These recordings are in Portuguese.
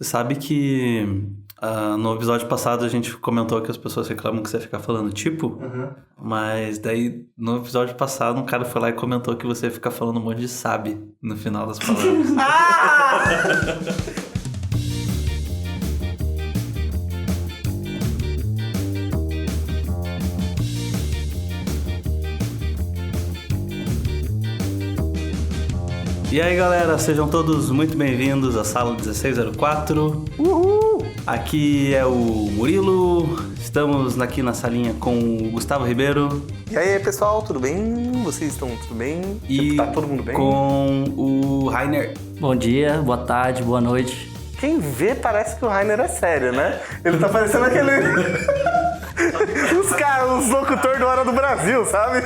Você sabe que no episódio passado a gente comentou que as pessoas reclamam que você fica falando tipo, mas daí no episódio passado um cara foi lá e comentou que você fica falando um monte de sabe no final das palavras. E aí galera, sejam todos muito bem-vindos à sala 1604. Uhul! Aqui é o Murilo, estamos aqui na salinha com o Gustavo Ribeiro. E aí pessoal, tudo bem? Vocês estão tudo bem? E tá todo mundo bem? Com o Rainer. Bom dia, boa tarde, boa noite. Quem vê parece que o Rainer é sério, né? Ele tá parecendo aquele... os locutores do Hora do Brasil, sabe?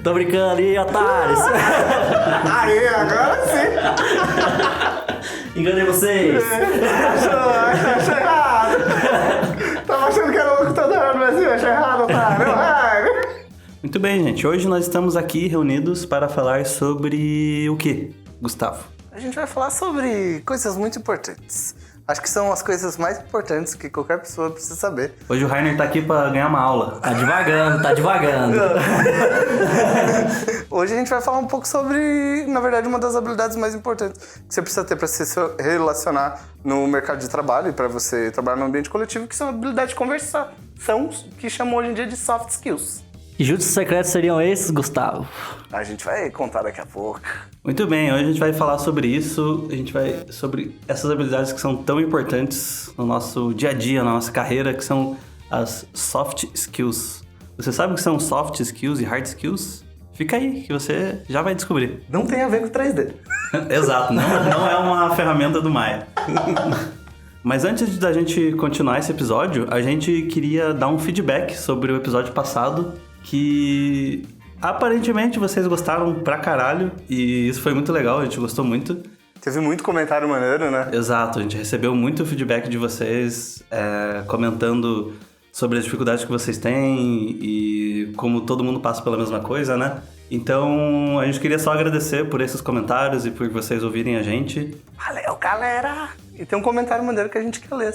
Tô brincando aí, otários. Aí, agora sim. Enganei vocês. Achei errado. Tava achando que era o locutor do Hora do Brasil, achei errado, otário. Muito bem, gente. Hoje nós estamos aqui reunidos para falar sobre o quê, Gustavo? A gente vai falar sobre coisas muito importantes. Acho que são as coisas mais importantes que qualquer pessoa precisa saber. Hoje o Rainer tá aqui para ganhar uma aula. Tá devagando. Hoje a gente vai falar um pouco sobre, na verdade, uma das habilidades mais importantes que você precisa ter para se relacionar no mercado de trabalho e para você trabalhar no ambiente coletivo, que são a habilidade de conversação, que chamam hoje em dia de soft skills. E juntos secretos seriam esses, Gustavo? A gente vai contar daqui a pouco. Muito bem, hoje a gente vai falar sobre isso, sobre essas habilidades que são tão importantes no nosso dia a dia, na nossa carreira, que são as soft skills. Você sabe o que são soft skills e hard skills? Fica aí, que você já vai descobrir. Não tem a ver com 3D. Exato, não é uma ferramenta do Maia. Mas antes da gente continuar esse episódio, a gente queria dar um feedback sobre o episódio passado, que aparentemente vocês gostaram pra caralho, e isso foi muito legal, a gente gostou muito. Teve muito comentário maneiro, né? Exato, a gente recebeu muito feedback de vocês, comentando sobre as dificuldades que vocês têm e como todo mundo passa pela mesma coisa, né? Então, a gente queria só agradecer por esses comentários e por vocês ouvirem a gente. Valeu, galera! E tem um comentário maneiro que a gente quer ler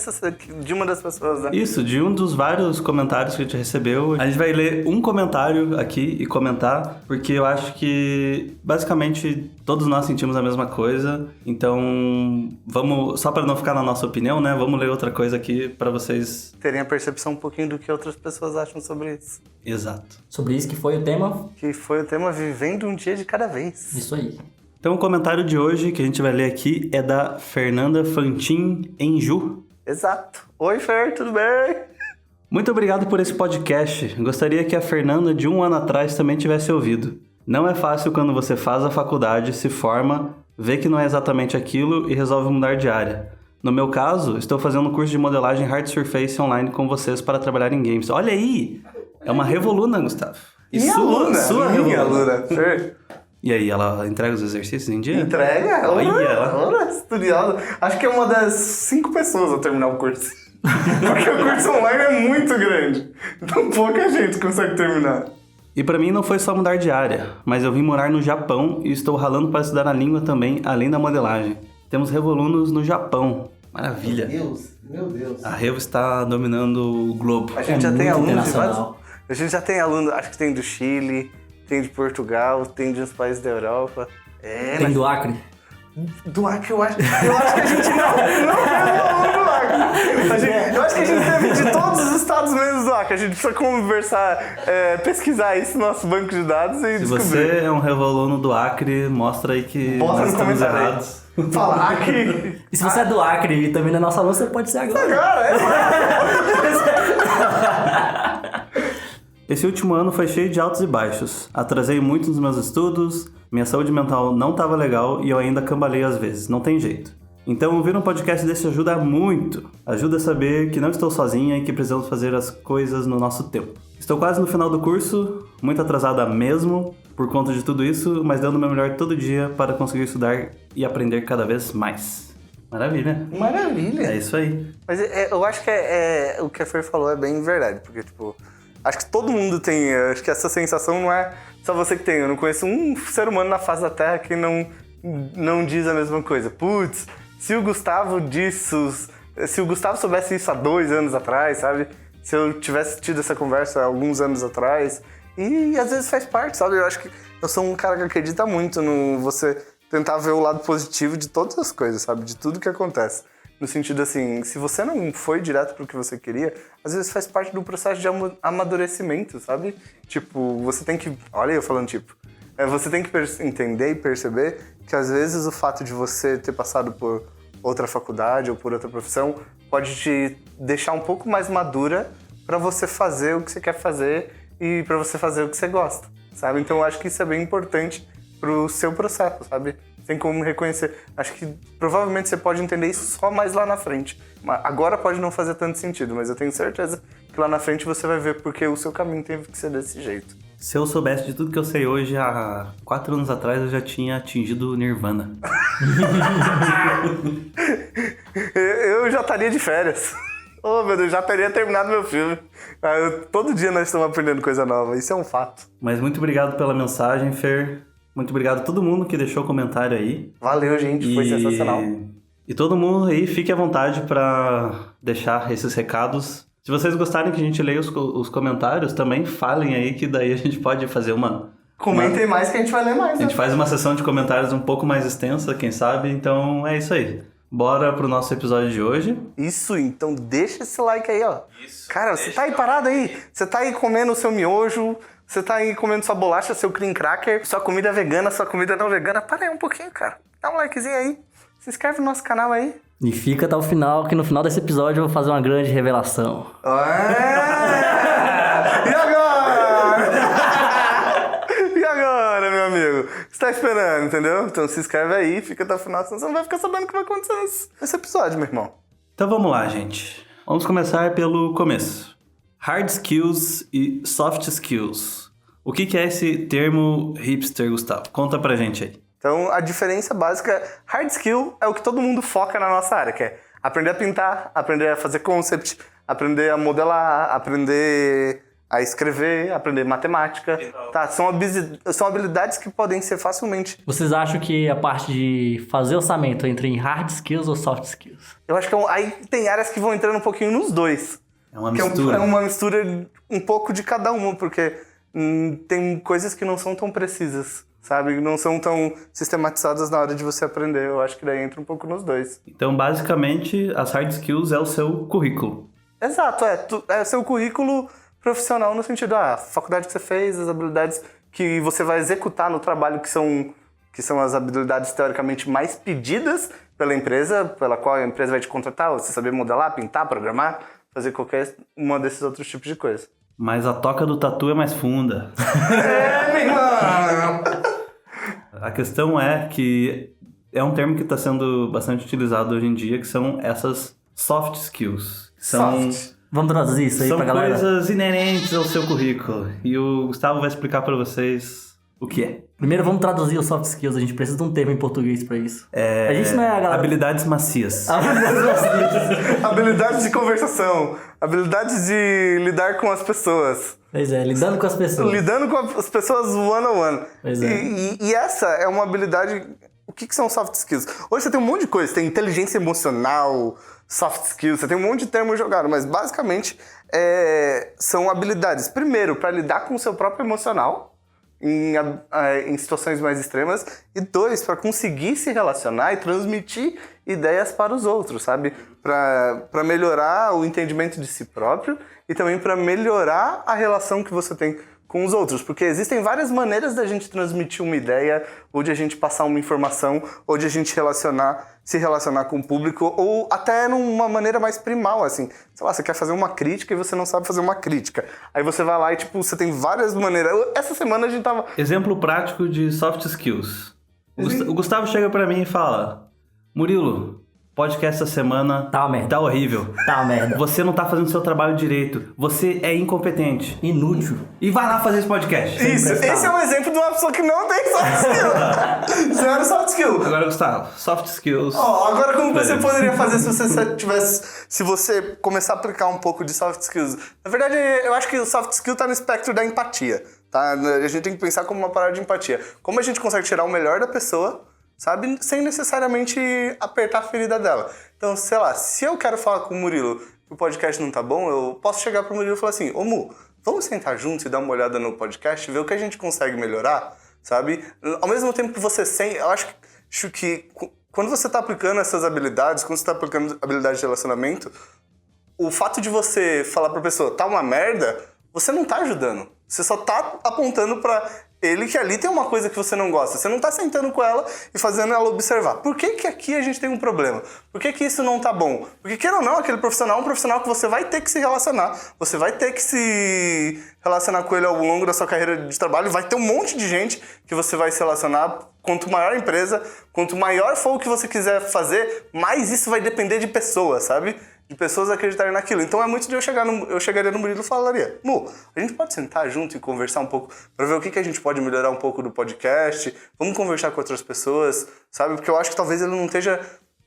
de uma das pessoas, né? Isso, de um dos vários comentários que a gente recebeu. A gente vai ler um comentário aqui e comentar, porque eu acho que, basicamente, todos nós sentimos a mesma coisa. Então, vamos, só para não ficar na nossa opinião, né? Vamos ler outra coisa aqui para vocês terem a percepção um pouquinho do que outras pessoas acham sobre isso. Exato. Sobre isso que foi o tema? Que foi o tema Vivendo um Dia de Cada Vez. Isso aí. Então o comentário de hoje que a gente vai ler aqui é da Fernanda Fantin Enju. Exato. Oi, Fer, tudo bem? Muito obrigado por esse podcast. Gostaria que a Fernanda de um ano atrás também tivesse ouvido. Não é fácil quando você faz a faculdade, se forma, vê que não é exatamente aquilo e resolve mudar de área. No meu caso, estou fazendo um curso de modelagem Hard Surface online com vocês para trabalhar em games. Olha aí! É uma revoluna, Gustavo. E sua minha aluna, Fer. E aí, ela entrega os exercícios em dia? Entrega? Olha, estudiosa. Acho que é uma das 5 pessoas a terminar o curso. Porque o curso online é muito grande. Então pouca gente consegue terminar. E pra mim não foi só mudar de área, mas eu vim morar no Japão e estou ralando para estudar a língua também, além da modelagem. Temos revolunos no Japão. Maravilha. Meu Deus. A Revo está dominando o globo. A gente já tem alunos de vários... internacional. A gente já tem aluno, acho que tem do Chile, tem de Portugal, tem de uns países da Europa. Tem do Acre? Do Acre, eu acho que a gente não teve aluno do Acre. Eu acho que a gente teve de todos os estados menos do Acre. A gente precisa conversar, pesquisar isso no nosso banco de dados e Se descobrir. você é um revoluno do Acre, mostra aí que Bota nós no estamos comentário aí. errados. Fala, Acre. E se você é do Acre e também não é nosso aluno, você pode ser agora. Agora, Esse último ano foi cheio de altos e baixos. Atrasei muito nos meus estudos, minha saúde mental não estava legal e eu ainda cambaleio às vezes, não tem jeito. Então ouvir um podcast desse ajuda muito. Ajuda a saber que não estou sozinha e que precisamos fazer as coisas no nosso tempo. Estou quase no final do curso, muito atrasada mesmo por conta de tudo isso, mas dando o meu melhor todo dia para conseguir estudar e aprender cada vez mais. Maravilha. Maravilha. É isso aí. Mas eu acho que o que a Fer falou é bem verdade, porque, tipo, acho que todo mundo tem, acho que essa sensação não é só você que tem. Eu não conheço um ser humano na face da Terra que não diz a mesma coisa. Putz, se o Gustavo soubesse isso há 2 anos atrás, sabe? Se eu tivesse tido essa conversa há alguns anos atrás. E às vezes faz parte, sabe? Eu acho que eu sou um cara que acredita muito no você tentar ver o lado positivo de todas as coisas, sabe? De tudo que acontece. No sentido assim, se você não foi direto pro que você queria, às vezes faz parte do processo de amadurecimento, sabe? Tipo, você tem que... Olha eu falando tipo... Você tem que entender e perceber que às vezes o fato de você ter passado por outra faculdade ou por outra profissão pode te deixar um pouco mais madura pra você fazer o que você quer fazer e pra você fazer o que você gosta, sabe? Então eu acho que isso é bem importante pro seu processo, sabe? Tem como reconhecer. Acho que provavelmente você pode entender isso só mais lá na frente. Agora pode não fazer tanto sentido, mas eu tenho certeza que lá na frente você vai ver porque o seu caminho teve que ser desse jeito. Se eu soubesse de tudo que eu sei hoje, há 4 anos atrás eu já tinha atingido o Nirvana. Eu já estaria de férias. Oh, meu Deus, já teria terminado meu filme. Todo dia nós estamos aprendendo coisa nova, isso é um fato. Mas muito obrigado pela mensagem, Fer. Muito obrigado a todo mundo que deixou comentário aí. Valeu, gente, foi sensacional. E todo mundo aí, fique à vontade para deixar esses recados. Se vocês gostarem que a gente leia os comentários, também falem aí que daí a gente pode fazer uma... Comentem mais que a gente vai ler mais, A gente faz uma sessão de comentários um pouco mais extensa, quem sabe. Então é isso aí. Bora pro nosso episódio de hoje. Isso, então deixa esse like aí, ó. Isso. Cara, você tá aí parado aí? Você tá aí comendo o seu miojo, você tá aí comendo sua bolacha, seu cream cracker, sua comida vegana, sua comida não vegana. Para aí um pouquinho, cara. Dá um likezinho aí. Se inscreve no nosso canal aí. E fica até o final, que no final desse episódio eu vou fazer uma grande revelação. E agora? E agora, meu amigo? Você tá esperando, entendeu? Então se inscreve aí, fica até o final, senão você não vai ficar sabendo o que vai acontecer nesse episódio, meu irmão. Então vamos lá, gente. Vamos começar pelo começo. Hard skills e soft skills. O que é esse termo hipster, Gustavo? Conta pra gente aí. Então, a diferença básica, hard skill é o que todo mundo foca na nossa área, que é aprender a pintar, aprender a fazer concept, aprender a modelar, aprender a escrever, aprender matemática. Tá, são habilidades que podem ser facilmente... Vocês acham que a parte de fazer orçamento entra em hard skills ou soft skills? Eu acho que aí tem áreas que vão entrando um pouquinho nos dois. É uma mistura. É uma mistura um pouco de cada uma, porque tem coisas que não são tão precisas. Sabe? Não são tão sistematizadas na hora de você aprender. Eu acho que daí entra um pouco nos dois. Então, basicamente, as hard skills é o seu currículo. Exato, é seu currículo profissional no sentido, a faculdade que você fez, as habilidades que você vai executar no trabalho, que são as habilidades teoricamente mais pedidas pela empresa, pela qual a empresa vai te contratar, você saber modelar, pintar, programar, fazer qualquer uma desses outros tipos de coisa. Mas a toca do tatu é mais funda. Meu irmão! A questão é que é um termo que está sendo bastante utilizado hoje em dia, que são essas soft skills. Vamos traduzir isso aí pra galera? São coisas inerentes ao seu currículo. E o Gustavo vai explicar para vocês o que é. Primeiro vamos traduzir os soft skills, a gente precisa de um termo em português pra isso. A gente não é a galera... Habilidades macias. Habilidades de conversação, habilidades de lidar com as pessoas. Pois é, lidando com as pessoas. Lidando com as pessoas one-on-one. Pois é. E essa é uma habilidade... O que são soft skills? Hoje você tem um monte de coisa. Você tem inteligência emocional, soft skills, você tem um monte de termos jogados, mas basicamente são habilidades, primeiro, para lidar com o seu próprio emocional, em situações mais extremas, e 2, para conseguir se relacionar e transmitir ideias para os outros, sabe? Para melhorar o entendimento de si próprio e também para melhorar a relação que você tem com os outros, porque existem várias maneiras da gente transmitir uma ideia, ou de a gente passar uma informação, ou de a gente se relacionar com o público, ou até numa maneira mais primal, assim. Sei lá, você quer fazer uma crítica e você não sabe fazer uma crítica. Aí você vai lá e, tipo, você tem várias maneiras. Essa semana a gente tava... Exemplo prático de soft skills. O Gustavo chega pra mim e fala: Murilo, podcast essa semana tá uma merda. Tá horrível. Tá uma merda. Você não tá fazendo o seu trabalho direito. Você é incompetente. Inútil. E vai lá fazer esse podcast. Isso, esse é um exemplo de uma pessoa que não tem soft skill. Zero soft skill. Agora, Gustavo, soft skills. Agora como você poderia fazer se você começar a aplicar um pouco de soft skills? Na verdade, eu acho que o soft skill tá no espectro da empatia, tá? A gente tem que pensar como uma parada de empatia. Como a gente consegue tirar o melhor da pessoa sabe? Sem necessariamente apertar a ferida dela. Então, sei lá, se eu quero falar com o Murilo que o podcast não tá bom, eu posso chegar pro Murilo e falar assim, ô Mu, vamos sentar juntos e dar uma olhada no podcast, ver o que a gente consegue melhorar, sabe? Ao mesmo tempo que você sente, eu acho que quando você tá aplicando essas habilidades, quando você tá aplicando habilidades de relacionamento, o fato de você falar pra pessoa, tá uma merda, você não tá ajudando. Você só tá apontando pra ele que ali tem uma coisa que você não gosta. Você não tá sentando com ela e fazendo ela observar. Por que que aqui a gente tem um problema? Por que que isso não tá bom? Porque, queira ou não, aquele profissional é um profissional que você vai ter que se relacionar. Você vai ter que se relacionar com ele ao longo da sua carreira de trabalho. Vai ter um monte de gente que você vai se relacionar. Quanto maior a empresa, quanto maior for o que você quiser fazer, mais isso vai depender de pessoas, sabe? De pessoas acreditarem naquilo. Então é muito de eu chegaria no Murilo e falaria, Mu, a gente pode sentar junto e conversar um pouco pra ver o que a gente pode melhorar um pouco do podcast, vamos conversar com outras pessoas, sabe? Porque eu acho que talvez ele não esteja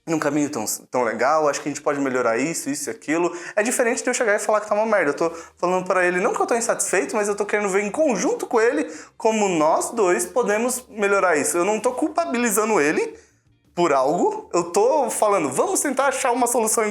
num caminho tão legal, acho que a gente pode melhorar isso e aquilo. É diferente de eu chegar e falar que tá uma merda. Eu tô falando pra ele, não que eu tô insatisfeito, mas eu tô querendo ver em conjunto com ele como nós dois podemos melhorar isso. Eu não tô culpabilizando ele por algo, eu tô falando, vamos tentar achar uma solução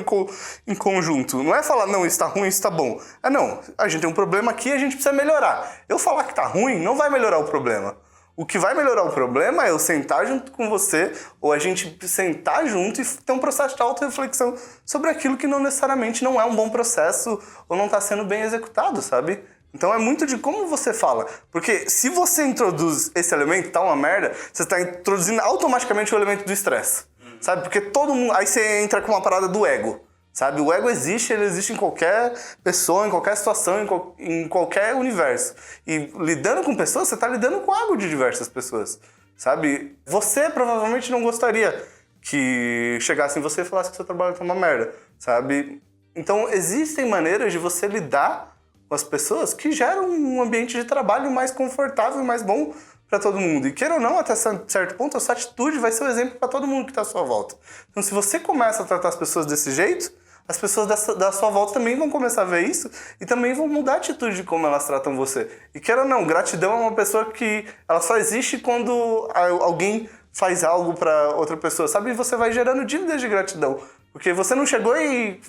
em conjunto. Não é falar, não, isso tá ruim, isso tá bom. Não, a gente tem um problema aqui, a gente precisa melhorar. Eu falar que tá ruim não vai melhorar o problema. O que vai melhorar o problema é eu sentar junto com você, ou a gente sentar junto e ter um processo de auto-reflexão sobre aquilo que não necessariamente não é um bom processo ou não tá sendo bem executado, sabe? Então é muito de como você fala. Porque se você introduz esse elemento, tá uma merda, você está introduzindo automaticamente o elemento do estresse. Sabe? Porque todo mundo... Aí você entra com uma parada do ego. Sabe? O ego existe, ele existe em qualquer pessoa, em qualquer situação, em qualquer universo. E lidando com pessoas, você está lidando com o ego de diversas pessoas. Sabe? Você provavelmente não gostaria que chegasse em você e falasse que seu trabalho tá uma merda. Sabe? Então existem maneiras de você lidar com as pessoas que geram um ambiente de trabalho mais confortável e mais bom para todo mundo. E queira ou não, até certo ponto, a sua atitude vai ser o exemplo para todo mundo que está à sua volta. Então, se você começa a tratar as pessoas desse jeito, as pessoas da sua volta também vão começar a ver isso e também vão mudar a atitude de como elas tratam você. E queira ou não, gratidão é uma pessoa que ela só existe quando alguém faz algo para outra pessoa, sabe? E você vai gerando dívidas de gratidão. Porque você não chegou e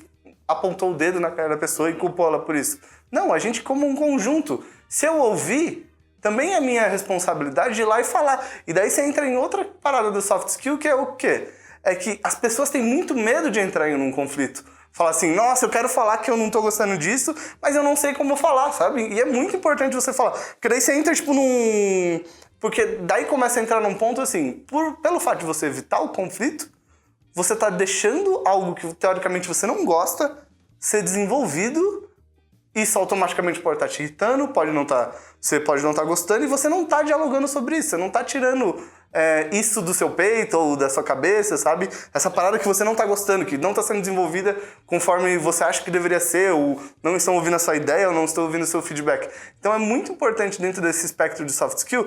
apontou o dedo na cara da pessoa e culpou ela por isso. Não, a gente como um conjunto. Se eu ouvir, também é minha responsabilidade de ir lá e falar. E daí você entra em outra parada do soft skill, que é o quê? É que as pessoas têm muito medo de entrar em um conflito. Falar assim, nossa, eu quero falar que eu não tô gostando disso, mas eu não sei como falar, sabe? E é muito importante você falar. Porque daí você entra, tipo, num... Porque daí começa a entrar num ponto assim, pelo fato de você evitar o conflito, você tá deixando algo que teoricamente você não gosta ser desenvolvido. Isso automaticamente pode estar te irritando, você pode não estar gostando e você não está dialogando sobre isso. Você não está tirando isso do seu peito ou da sua cabeça, sabe? Essa parada que você não está gostando, que não está sendo desenvolvida conforme você acha que deveria ser, ou não estão ouvindo a sua ideia, ou não estão ouvindo o seu feedback. Então é muito importante dentro desse espectro de soft skill,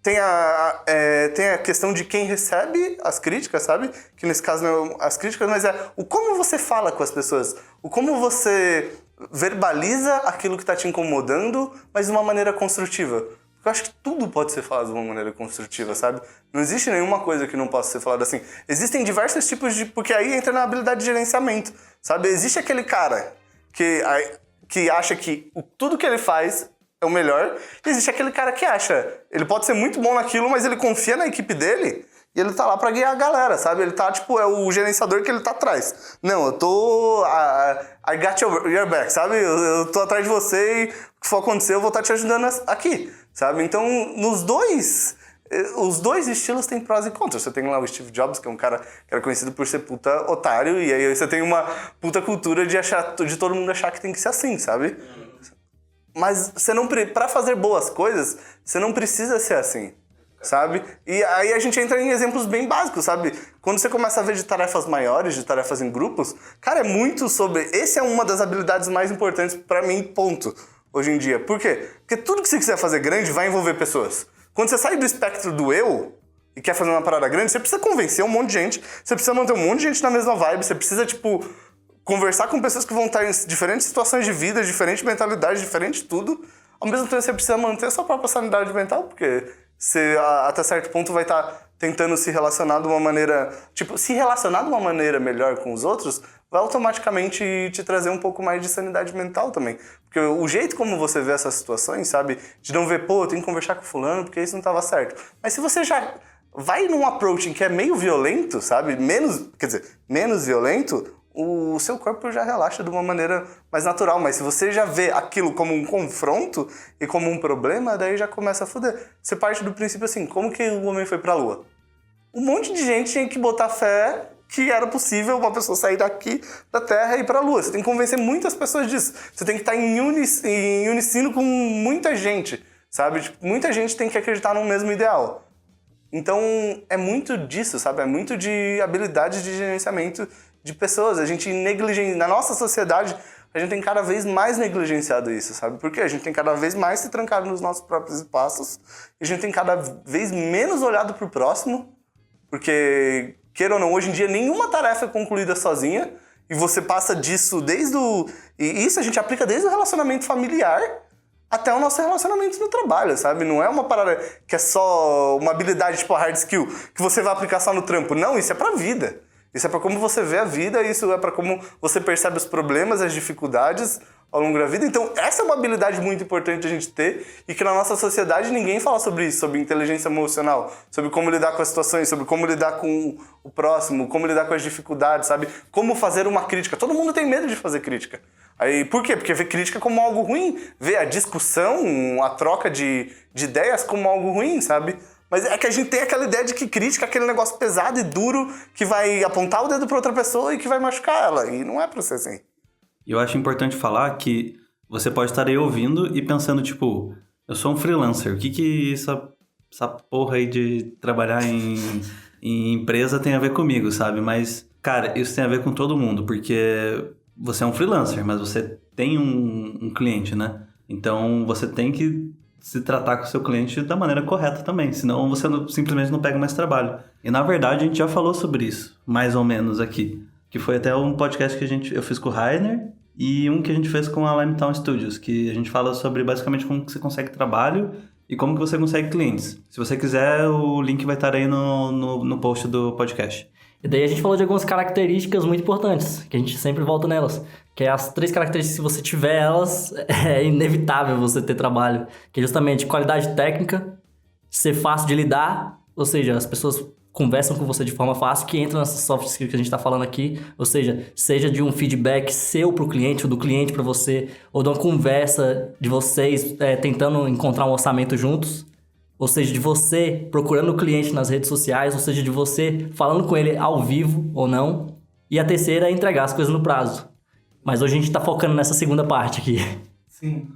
tem a questão de quem recebe as críticas, sabe? Que nesse caso não é as críticas, mas é o como você fala com as pessoas, o como você verbaliza aquilo que está te incomodando, mas de uma maneira construtiva. Porque eu acho que tudo pode ser falado de uma maneira construtiva, sabe? Não existe nenhuma coisa que não possa ser falada assim. Existem diversos tipos de... Porque aí entra na habilidade de gerenciamento, sabe? Existe aquele cara que acha que tudo que ele faz é o melhor. E existe aquele cara que acha... Ele pode ser muito bom naquilo, mas ele confia na equipe dele... E ele tá lá pra guiar a galera, sabe? Ele tá, tipo, é o gerenciador que ele tá atrás. Não, eu tô... I got your back, sabe? Eu tô atrás de você e o que for acontecer eu vou estar te ajudando aqui, sabe? Então, os dois estilos têm prós e contras. Você tem lá o Steve Jobs, que é um cara que era conhecido por ser puta otário, e aí você tem uma puta cultura de todo mundo achar que tem que ser assim, sabe? Mas pra fazer boas coisas, você não precisa ser assim. Sabe? E aí a gente entra em exemplos bem básicos, sabe? Quando você começa a ver de tarefas maiores, de tarefas em grupos, cara, é muito sobre... Essa é uma das habilidades mais importantes pra mim, ponto, hoje em dia. Por quê? Porque tudo que você quiser fazer grande vai envolver pessoas. Quando você sai do espectro do eu e quer fazer uma parada grande, você precisa convencer um monte de gente, você precisa manter um monte de gente na mesma vibe, você precisa, tipo, conversar com pessoas que vão estar em diferentes situações de vida, diferente mentalidade, diferente tudo. Ao mesmo tempo, você precisa manter a sua própria sanidade mental, porque... Você, até certo ponto, vai estar tentando se relacionar de uma maneira... Tipo, se relacionar de uma maneira melhor com os outros vai automaticamente te trazer um pouco mais de sanidade mental também. Porque o jeito como você vê essas situações, sabe? De não ver, pô, eu tenho que conversar com fulano porque isso não estava certo. Mas se você já vai num approach que é meio violento, sabe? Menos violento, o seu corpo já relaxa de uma maneira mais natural. Mas se você já vê aquilo como um confronto e como um problema, daí já começa a foder. Você parte do princípio assim, como que o homem foi pra Lua? Um monte de gente tinha que botar fé que era possível uma pessoa sair daqui da Terra e ir pra Lua. Você tem que convencer muitas pessoas disso. Você tem que estar em unicino com muita gente, sabe? Tipo, muita gente tem que acreditar no mesmo ideal. Então, é muito disso, sabe? É muito de habilidade de gerenciamento de pessoas. A gente na nossa sociedade, a gente tem cada vez mais negligenciado isso, sabe? Porque a gente tem cada vez mais se trancado nos nossos próprios espaços, e a gente tem cada vez menos olhado pro próximo, porque, queira ou não, hoje em dia nenhuma tarefa é concluída sozinha, e você passa disso e isso a gente aplica desde o relacionamento familiar até o nosso relacionamento no trabalho, sabe? Não é uma parada que é só uma habilidade, tipo a hard skill, que você vai aplicar só no trampo. Não, isso é pra vida. Isso é pra como você vê a vida, isso é pra como você percebe os problemas, as dificuldades ao longo da vida. Então, essa é uma habilidade muito importante a gente ter e que na nossa sociedade ninguém fala sobre isso, sobre inteligência emocional, sobre como lidar com as situações, sobre como lidar com o próximo, como lidar com as dificuldades, sabe? Como fazer uma crítica. Todo mundo tem medo de fazer crítica. Aí, por quê? Porque vê crítica como algo ruim, vê a discussão, a troca de ideias como algo ruim, sabe? Mas é que a gente tem aquela ideia de que crítica é aquele negócio pesado e duro que vai apontar o dedo pra outra pessoa e que vai machucar ela. E não é pra ser assim. Eu acho importante falar que você pode estar aí ouvindo e pensando, tipo, eu sou um freelancer, o que essa porra aí de trabalhar em empresa tem a ver comigo, sabe? Mas, cara, isso tem a ver com todo mundo, porque você é um freelancer, mas você tem um cliente, né? Então, você tem que se tratar com o seu cliente da maneira correta também, senão você simplesmente não pega mais trabalho. E, na verdade, a gente já falou sobre isso, mais ou menos aqui, que foi até um podcast que eu fiz com o Rainer e um que a gente fez com a Limetown Studios, que a gente fala sobre basicamente como que você consegue trabalho e como que você consegue clientes. Se você quiser, o link vai estar aí no post do podcast. E daí a gente falou de algumas características muito importantes, que a gente sempre volta nelas. Que é as 3 características, se você tiver elas, é inevitável você ter trabalho. Que é justamente qualidade técnica, ser fácil de lidar, ou seja, as pessoas conversam com você de forma fácil, que entra nessas soft skills que a gente está falando aqui, ou seja de um feedback seu para o cliente, ou do cliente para você, ou de uma conversa de vocês tentando encontrar um orçamento juntos, ou seja, de você procurando o cliente nas redes sociais, ou seja, de você falando com ele ao vivo ou não. E a terceira é entregar as coisas no prazo. Mas hoje a gente está focando nessa segunda parte aqui. Sim.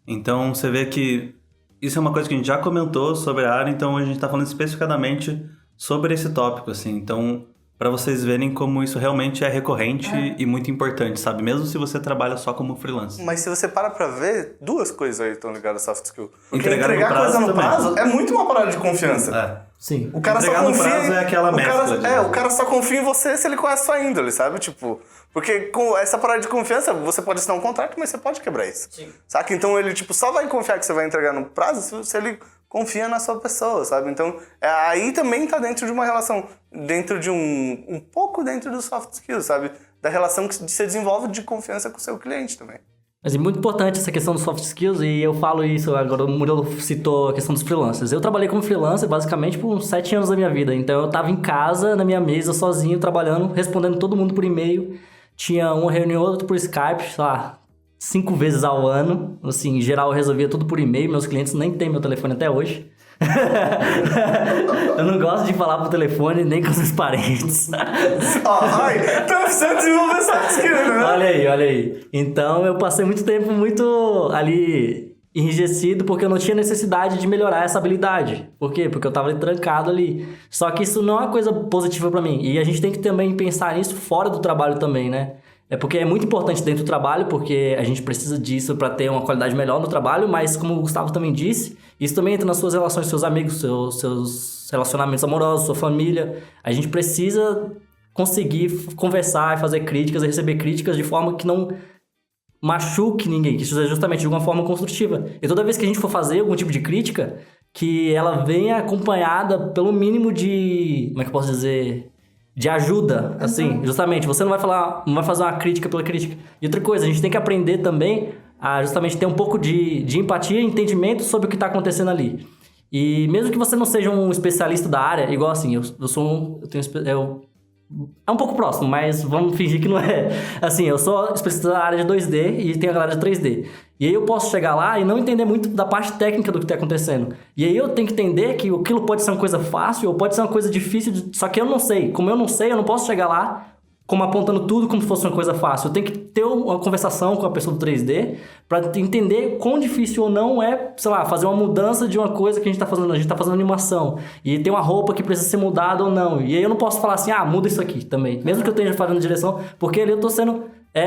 Então você vê que isso é uma coisa que a gente já comentou sobre a área, então a gente está falando especificadamente sobre esse tópico, assim. Então, para vocês verem como isso realmente é recorrente e muito importante, sabe? Mesmo se você trabalha só como freelancer. Mas se você para pra ver, 2 coisas aí estão ligadas a soft skill. Porque entregar coisa no prazo é muito uma parada de confiança. Sim. O cara entregar só confia no prazo é aquela mescla. O cara só confia em você se ele conhece sua índole, sabe? Tipo, porque com essa parada de confiança, você pode assinar um contrato, mas você pode quebrar isso. Sim. Saca? Então ele, tipo, só vai confiar que você vai entregar no prazo se ele confia na sua pessoa, sabe? Então, aí também tá dentro de uma relação, dentro de um pouco dentro dos soft skills, sabe? Da relação que você desenvolve de confiança com o seu cliente também. Mas é muito importante essa questão dos soft skills, e eu falo isso agora, o Murilo citou a questão dos freelancers. Eu trabalhei como freelancer basicamente por uns 7 anos da minha vida, então eu tava em casa, na minha mesa, sozinho, trabalhando, respondendo todo mundo por e-mail, tinha uma reunião ou outra por Skype, sei lá, 5 vezes ao ano, assim, em geral eu resolvia tudo por e-mail, meus clientes nem têm meu telefone até hoje. Eu não gosto de falar por telefone nem com os meus parentes. Ai, tá precisando desenvolver soft skills, né? Olha aí. Então eu passei muito tempo muito ali enrijecido porque eu não tinha necessidade de melhorar essa habilidade. Por quê? Porque eu tava trancado ali. Só que isso não é uma coisa positiva pra mim. E a gente tem que também pensar nisso fora do trabalho também, né? É porque é muito importante dentro do trabalho, porque a gente precisa disso para ter uma qualidade melhor no trabalho, mas como o Gustavo também disse, isso também entra nas suas relações, seus amigos, seus relacionamentos amorosos, sua família. A gente precisa conseguir conversar e fazer críticas e receber críticas de forma que não machuque ninguém, que seja justamente de uma forma construtiva. E toda vez que a gente for fazer algum tipo de crítica, que ela venha acompanhada pelo mínimo de, como é que eu posso dizer, de ajuda, assim, justamente, você não vai fazer uma crítica pela crítica. E outra coisa, a gente tem que aprender também a justamente ter um pouco de empatia e entendimento sobre o que está acontecendo ali. E mesmo que você não seja um especialista da área, igual assim, é um pouco próximo, mas vamos fingir que não é. Assim, eu sou especialista da área de 2D e tenho a galera de 3D. E aí eu posso chegar lá e não entender muito da parte técnica do que está acontecendo. E aí eu tenho que entender que aquilo pode ser uma coisa fácil ou pode ser uma coisa difícil, só que eu não sei. Como eu não sei, eu não posso chegar lá como apontando tudo como se fosse uma coisa fácil. Eu tenho que ter uma conversação com a pessoa do 3D para entender quão difícil ou não é, sei lá, fazer uma mudança de uma coisa que a gente tá fazendo. A gente tá fazendo animação e tem uma roupa que precisa ser mudada ou não. E aí eu não posso falar assim, muda isso aqui também. Mesmo que eu esteja fazendo direção, porque ali eu tô sendo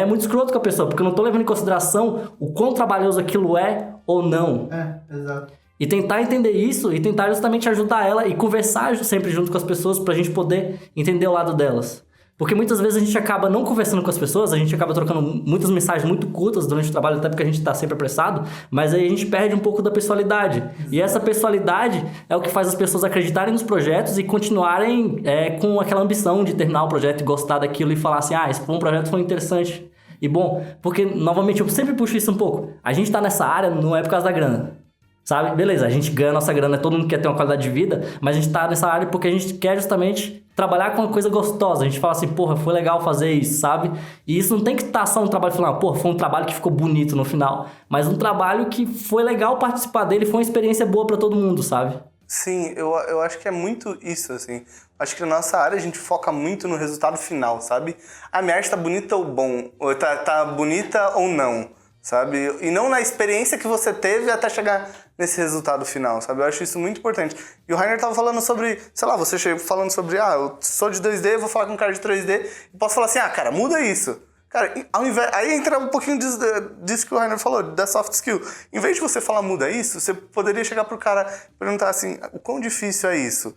muito escroto com a pessoa, porque eu não tô levando em consideração o quão trabalhoso aquilo é ou não. Exato. E tentar entender isso e tentar justamente ajudar ela e conversar sempre junto com as pessoas pra gente poder entender o lado delas. Porque muitas vezes a gente acaba não conversando com as pessoas, a gente acaba trocando muitas mensagens muito curtas durante o trabalho, até porque a gente está sempre apressado, mas aí a gente perde um pouco da pessoalidade. E essa pessoalidade é o que faz as pessoas acreditarem nos projetos e continuarem com aquela ambição de terminar o projeto e gostar daquilo e falar assim, esse foi um projeto, foi interessante. E bom, porque, novamente, eu sempre puxo isso um pouco. A gente está nessa área não é por causa da grana. Sabe? Beleza, a gente ganha nossa grana, todo mundo quer ter uma qualidade de vida, mas a gente tá nessa área porque a gente quer justamente trabalhar com uma coisa gostosa. A gente fala assim, porra, foi legal fazer isso, sabe? E isso não tem que estar só um trabalho final, porra, foi um trabalho que ficou bonito no final, mas um trabalho que foi legal participar dele, foi uma experiência boa pra todo mundo, sabe? Sim, eu acho que é muito isso, assim. Acho que na nossa área a gente foca muito no resultado final, sabe? A minha arte tá bonita ou bom, ou tá bonita ou não, sabe? E não na experiência que você teve até chegar nesse resultado final, sabe? Eu acho isso muito importante. E o Rainer tava falando sobre, sei lá, você chegou falando sobre, eu sou de 2D, vou falar com um cara de 3D, e posso falar assim, cara, muda isso. Cara, ao invés, aí entra um pouquinho disso que o Rainer falou, da soft skill. Em vez de você falar muda isso, você poderia chegar pro cara e perguntar assim, o quão difícil é isso?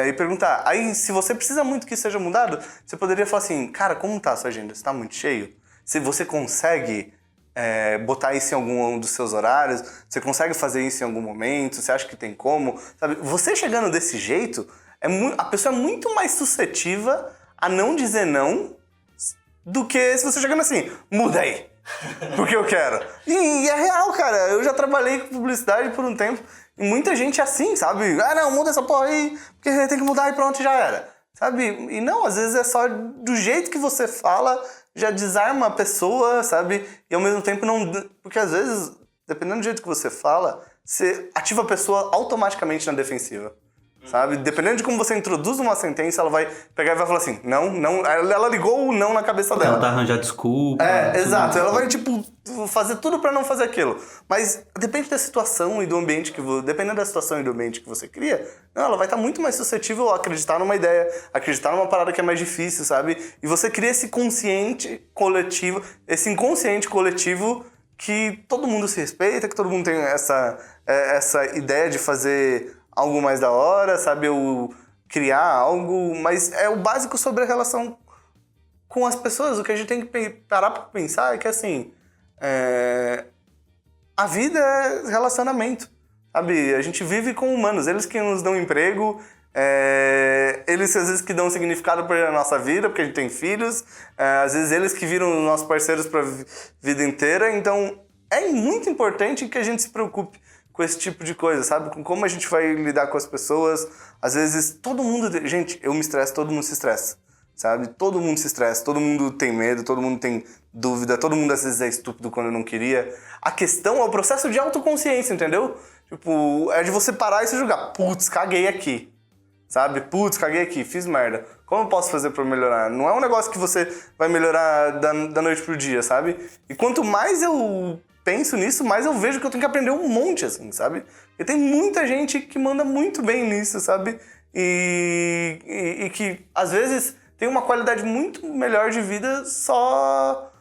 E perguntar, aí se você precisa muito que isso seja mudado, você poderia falar assim, cara, como tá a sua agenda? Você tá muito cheio? Se você consegue botar isso em algum dos seus horários, você consegue fazer isso em algum momento, você acha que tem como, sabe? Você chegando desse jeito, a pessoa é muito mais suscetível a não dizer não do que se você chegando assim, muda aí, porque eu quero. E é real, cara, eu já trabalhei com publicidade por um tempo, e muita gente é assim, sabe? Não, muda essa porra aí, porque tem que mudar e pronto, já era. Sabe? E não, às vezes é só do jeito que você fala, já desarma a pessoa, sabe? E ao mesmo tempo não... Porque às vezes, dependendo do jeito que você fala, você ativa a pessoa automaticamente na defensiva, sabe? Dependendo de como você introduz uma sentença, ela vai pegar e vai falar assim, não, ela ligou o não na cabeça dela. Ela tá arranjando desculpa. Exato. Ela vai, fazer tudo pra não fazer aquilo. Mas depende da situação e do ambiente dependendo da situação e do ambiente que você cria, ela vai estar muito mais suscetível a acreditar numa ideia, acreditar numa parada que é mais difícil, sabe? E você cria esse inconsciente coletivo que todo mundo se respeita, que todo mundo tem essa ideia de fazer algo mais da hora, sabe? Ou criar algo, mas é o básico sobre a relação com as pessoas. O que a gente tem que parar pra pensar é que, assim, a vida é relacionamento, sabe? A gente vive com humanos, eles que nos dão emprego, eles às vezes que dão significado para a nossa vida, porque a gente tem filhos, às vezes eles que viram nossos parceiros para a vida inteira, então é muito importante que a gente se preocupe com esse tipo de coisa, sabe? Com como a gente vai lidar com as pessoas. Às vezes, gente, eu me estresso, todo mundo se estressa, sabe? Todo mundo se estressa, todo mundo tem medo, todo mundo tem dúvida, todo mundo às vezes é estúpido quando não queria. A questão é o processo de autoconsciência, entendeu? É de você parar e se julgar. Putz, caguei aqui, sabe? Putz, caguei aqui, fiz merda. Como eu posso fazer pra melhorar? Não é um negócio que você vai melhorar da noite pro dia, sabe? E quanto mais eu penso nisso, mas eu vejo que eu tenho que aprender um monte, assim, sabe? E tem muita gente que manda muito bem nisso, sabe? E que, às vezes, tem uma qualidade muito melhor de vida só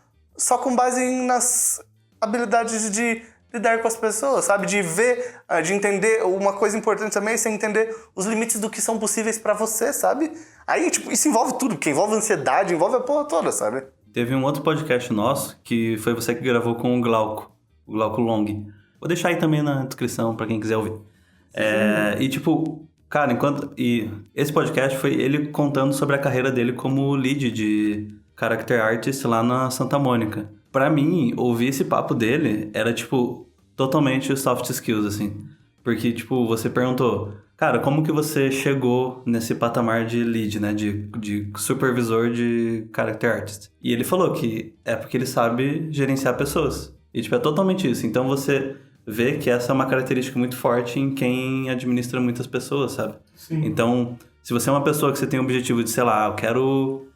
com base nas habilidades de lidar com as pessoas, sabe? De ver, de entender. Uma coisa importante também é você entender os limites do que são possíveis pra você, sabe? Aí, isso envolve tudo, porque envolve ansiedade, envolve a porra toda, sabe? Teve um outro podcast nosso, que foi você que gravou com o Glauco Long. Vou deixar aí também na descrição pra quem quiser ouvir. E tipo, cara, E esse podcast foi ele contando sobre a carreira dele como lead de character artist lá na Santa Mônica. Pra mim, ouvir esse papo dele era, tipo, totalmente soft skills, assim. Porque, tipo, você perguntou, cara, como que você chegou nesse patamar de lead, né? De supervisor de character artist. E ele falou que é porque ele sabe gerenciar pessoas. E, tipo, é totalmente isso. Então, você vê que essa é uma característica muito forte em quem administra muitas pessoas, sabe? Sim. Então, se você é uma pessoa que você tem o objetivo de, sei lá, eu quero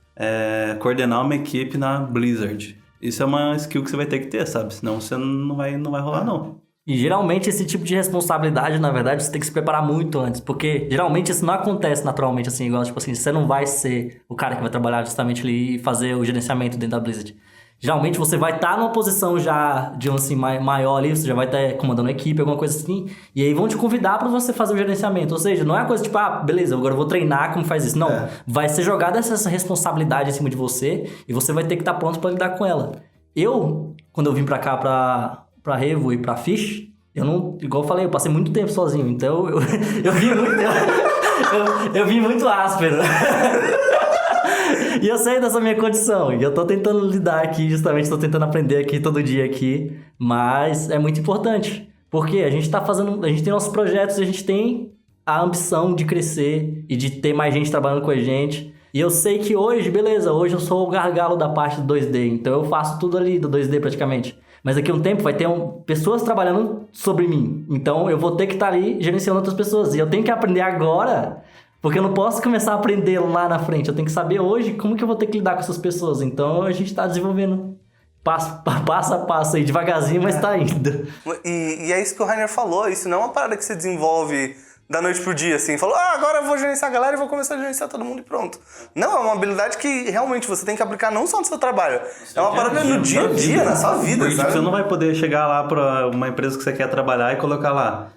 coordenar uma equipe na Blizzard. Isso é uma skill que você vai ter que ter, sabe? Senão você não vai rolar, não. E geralmente esse tipo de responsabilidade, na verdade, você tem que se preparar muito antes. Porque geralmente isso não acontece naturalmente, assim, igual, tipo assim, você não vai ser o cara que vai trabalhar justamente ali e fazer o gerenciamento dentro da Blizzard. Geralmente você vai estar numa posição já, digamos assim, maior ali, você já vai estar comandando a equipe, alguma coisa assim, e aí vão te convidar para você fazer o gerenciamento. Ou seja, não é uma coisa tipo, beleza, agora eu vou treinar como faz isso. Não, vai ser jogada essa responsabilidade em cima de você e você vai ter que estar pronto para lidar com ela. Quando eu vim para cá, pra Revo e pra Fish, eu não, igual eu falei, eu passei muito tempo sozinho, então eu vi muito, eu vi muito áspero. E eu sei dessa minha condição, e eu tô tentando lidar aqui, justamente tô tentando aprender aqui todo dia aqui, mas é muito importante, porque a gente tem nossos projetos, a gente tem a ambição de crescer e de ter mais gente trabalhando com a gente. E eu sei que hoje eu sou o gargalo da parte do 2D, então eu faço tudo ali do 2D praticamente. Mas daqui a um tempo vai ter pessoas trabalhando sobre mim, então eu vou ter que estar ali gerenciando outras pessoas, e eu tenho que aprender agora. Porque eu não posso começar a aprender lá na frente. Eu tenho que saber hoje como que eu vou ter que lidar com essas pessoas. Então, a gente tá desenvolvendo passo a passo aí, devagarzinho, mas tá indo. E é isso que o Rainer falou. Isso não é uma parada que você desenvolve da noite pro dia, assim. Falou, agora eu vou gerenciar a galera e vou começar a gerenciar todo mundo e pronto. Não, é uma habilidade que realmente você tem que aplicar não só no seu trabalho. É uma parada no dia a dia, na sua vida, porque, sabe? Você não vai poder chegar lá pra uma empresa que você quer trabalhar e colocar lá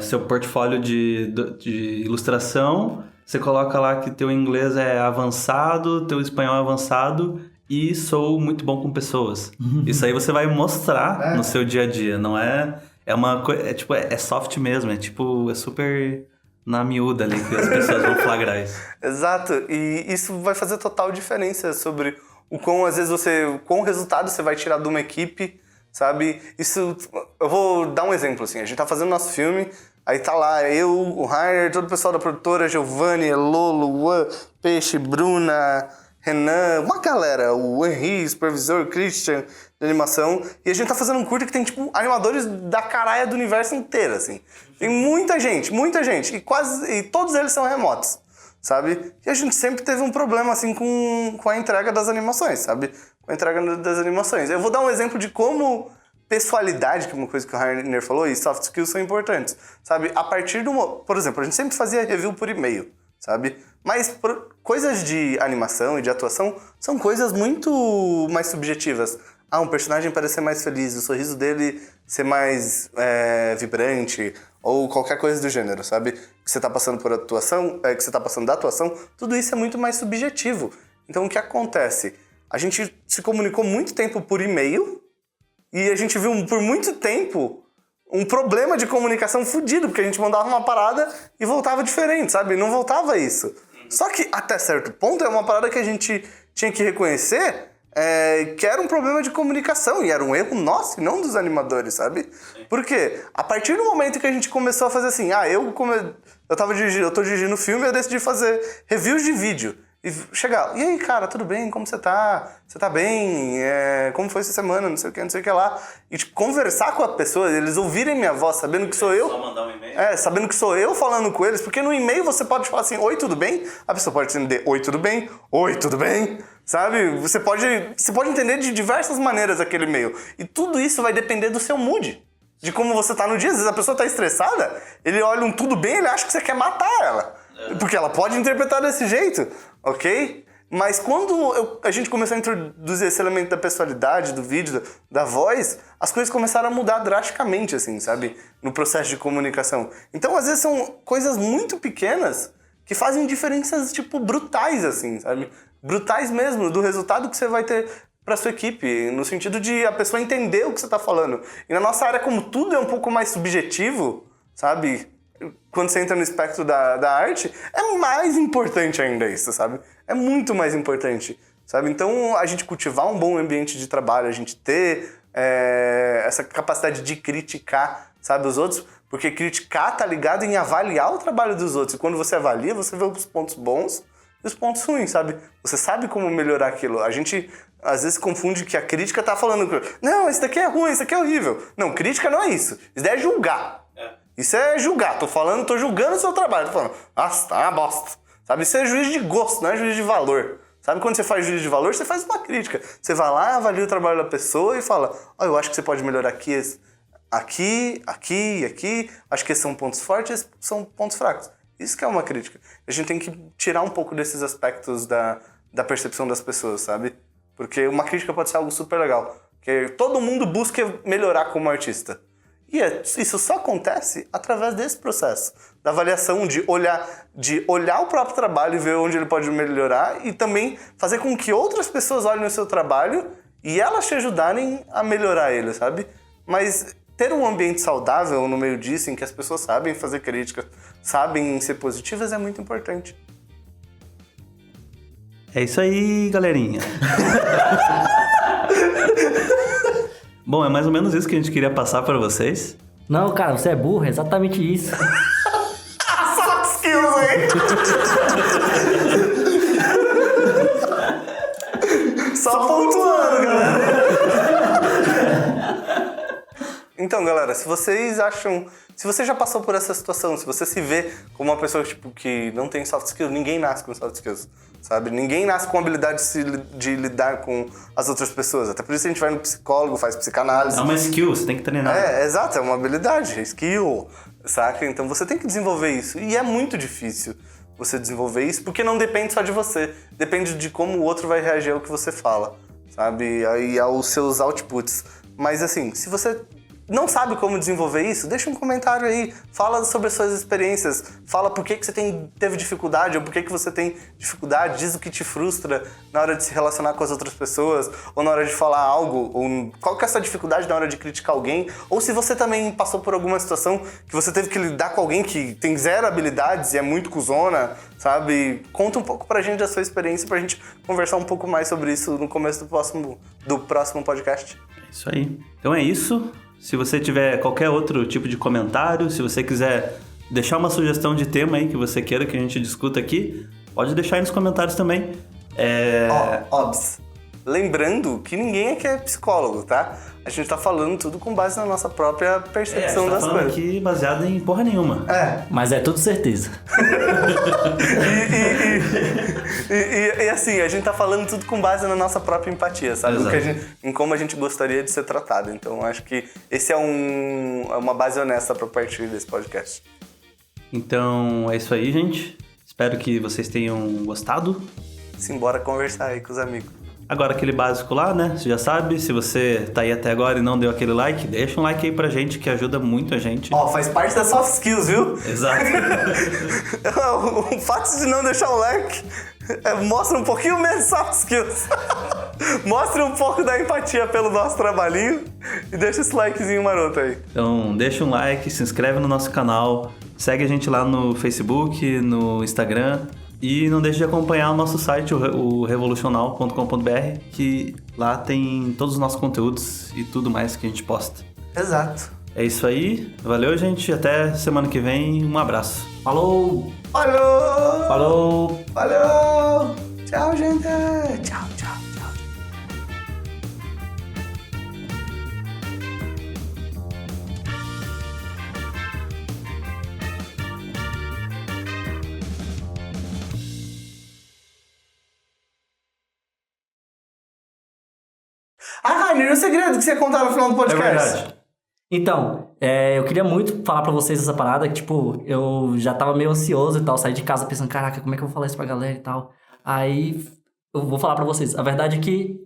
seu portfólio de ilustração, você coloca lá que teu inglês é avançado, teu espanhol é avançado e sou muito bom com pessoas. Isso aí você vai mostrar no seu dia a dia, não é... É uma coisa, é soft mesmo, é super na miúda ali que as pessoas vão flagrar isso. Exato, e isso vai fazer total diferença sobre o quão resultado você vai tirar de uma equipe, sabe? Isso, eu vou dar um exemplo, assim, a gente tá fazendo nosso filme, aí tá lá eu, o Rainer, todo o pessoal da produtora, Giovanni, Elô, Luan, Peixe, Bruna, Renan, uma galera, o Henri, supervisor, Christian, de animação, e a gente tá fazendo um curta que tem, animadores da caralha do universo inteiro, assim. Tem muita gente, e todos eles são remotos, sabe? E a gente sempre teve um problema, assim, com a entrega das animações, sabe? Com a entrega das animações. Eu vou dar um exemplo de como pessoalidade, que é uma coisa que o Rainer falou, e soft skills são importantes, sabe? A partir por exemplo, a gente sempre fazia review por e-mail, sabe? Mas coisas de animação e de atuação são coisas muito mais subjetivas. Um personagem parecer mais feliz, o sorriso dele ser mais vibrante, ou qualquer coisa do gênero, sabe? Que você tá passando por atuação, que você tá passando da atuação, tudo isso é muito mais subjetivo. Então o que acontece? A gente se comunicou muito tempo por e-mail e a gente viu por muito tempo um problema de comunicação fudido, porque a gente mandava uma parada e voltava diferente, sabe? Não voltava isso. Só que, até certo ponto, é uma parada que a gente tinha que reconhecer que era um problema de comunicação, e era um erro nosso e não dos animadores, sabe? Por quê? A partir do momento que a gente começou a fazer assim, eu tô dirigindo filme e eu decidi fazer reviews de vídeo. E chegar, e aí, cara, tudo bem? Como você tá? Você tá bem? Como foi essa semana? Não sei o que lá. E, conversar com a pessoa, eles ouvirem minha voz, sabendo que sou eu. Só mandar um e-mail? Sabendo que sou eu falando com eles, porque no e-mail você pode falar assim, oi, tudo bem? A pessoa pode entender, oi, tudo bem? Oi, tudo bem? Sabe? Você pode entender de diversas maneiras aquele e-mail. E tudo isso vai depender do seu mood. De como você tá no dia. Às vezes a pessoa tá estressada, ele olha um tudo bem, ele acha que você quer matar ela. Porque ela pode interpretar desse jeito, ok? Mas quando a gente começou a introduzir esse elemento da personalidade, do vídeo, da voz, as coisas começaram a mudar drasticamente, assim, sabe? No processo de comunicação. Então, às vezes, são coisas muito pequenas que fazem diferenças, brutais, assim, sabe? Brutais mesmo, do resultado que você vai ter pra sua equipe, no sentido de a pessoa entender o que você tá falando. E na nossa área, como tudo é um pouco mais subjetivo, sabe? quando você entra no espectro da arte, é mais importante ainda isso, sabe? É muito mais importante, sabe? Então, a gente cultivar um bom ambiente de trabalho, a gente ter essa capacidade de criticar, sabe, os outros, porque criticar tá ligado em avaliar o trabalho dos outros. E quando você avalia, você vê os pontos bons e os pontos ruins, sabe? Você sabe como melhorar aquilo. A gente, às vezes, confunde que a crítica tá falando não, isso daqui é ruim, isso daqui é horrível. Não, crítica não é isso. Isso daí é julgar. Isso é julgar. Tô julgando o seu trabalho. Tô falando, nossa, tá uma bosta. Sabe? Isso é juízo de gosto, não é juízo de valor. Sabe quando você faz juízo de valor, você faz uma crítica. Você vai lá, avalia o trabalho da pessoa e fala, eu acho que você pode melhorar aqui, aqui. Acho que esses são pontos fortes, esses são pontos fracos. Isso que é uma crítica. A gente tem que tirar um pouco desses aspectos da percepção das pessoas, sabe? Porque uma crítica pode ser algo super legal. Porque todo mundo busca melhorar como artista. E isso só acontece através desse processo. Da avaliação, de olhar o próprio trabalho e ver onde ele pode melhorar. E também fazer com que outras pessoas olhem o seu trabalho e elas te ajudarem a melhorar ele, sabe? Mas ter um ambiente saudável no meio disso, em que as pessoas sabem fazer críticas, sabem ser positivas, é muito importante. É isso aí, galerinha. Bom, é mais ou menos isso que a gente queria passar pra vocês. Não, cara, você é burro, é exatamente isso. Soft skills, hein? Só pontuando, galera. Então, galera, se você já passou por essa situação, se você se vê como uma pessoa que não tem soft skills, ninguém nasce com soft skills, sabe? Ninguém nasce com a habilidade de lidar com as outras pessoas. Até por isso a gente vai no psicólogo, faz psicanálise. É uma skill, você tem que treinar. Exato, é uma habilidade, skill, saca? Então você tem que desenvolver isso. E é muito difícil você desenvolver isso, porque não depende só de você. Depende de como o outro vai reagir ao que você fala, sabe? Aí aos seus outputs. Mas assim, se você não sabe como desenvolver isso, deixa um comentário aí, fala sobre as suas experiências, fala por que você teve dificuldade, ou por que você tem dificuldade, diz o que te frustra na hora de se relacionar com as outras pessoas, ou na hora de falar algo, ou qual que é a sua dificuldade na hora de criticar alguém, ou se você também passou por alguma situação que você teve que lidar com alguém que tem zero habilidades e é muito cuzona, sabe? Conta um pouco pra gente da sua experiência, pra gente conversar um pouco mais sobre isso no começo do próximo podcast. É isso aí. Então é isso. Se você tiver qualquer outro tipo de comentário, se você quiser deixar uma sugestão de tema aí que você queira que a gente discuta aqui, pode deixar aí nos comentários também. Óbvio. Lembrando que ninguém aqui é psicólogo, tá? A gente tá falando tudo com base na nossa própria percepção das coisas. Aqui baseado em porra nenhuma. Mas é tudo certeza. E assim, a gente tá falando tudo com base na nossa própria empatia, sabe? Em como a gente gostaria de ser tratado. Então, acho que esse é uma base honesta pra partir desse podcast. Então, é isso aí, gente. Espero que vocês tenham gostado. Simbora conversar aí com os amigos. Agora aquele básico lá, né? Você já sabe, se você tá aí até agora e não deu aquele like, deixa um like aí pra gente, que ajuda muito a gente. Faz parte das soft skills, viu? Exato. O fato de não deixar o like mostra um pouquinho menos soft skills. Mostra um pouco da empatia pelo nosso trabalhinho e deixa esse likezinho maroto aí. Então, deixa um like, se inscreve no nosso canal, segue a gente lá no Facebook, no Instagram. E não deixe de acompanhar o nosso site, o revolucional.com.br, que lá tem todos os nossos conteúdos e tudo mais que a gente posta. Exato. É isso aí. Valeu, gente. Até semana que vem. Um abraço. Falou! Falou! Falou! Falou! Tchau, gente! Tchau, tchau. Rainer, o segredo que você ia contar no final do podcast. É verdade. Então, eu queria muito falar pra vocês essa parada, que, tipo, eu já tava meio ansioso e tal, saí de casa pensando, caraca, como é que eu vou falar isso pra galera e tal. Aí, eu vou falar pra vocês. A verdade é que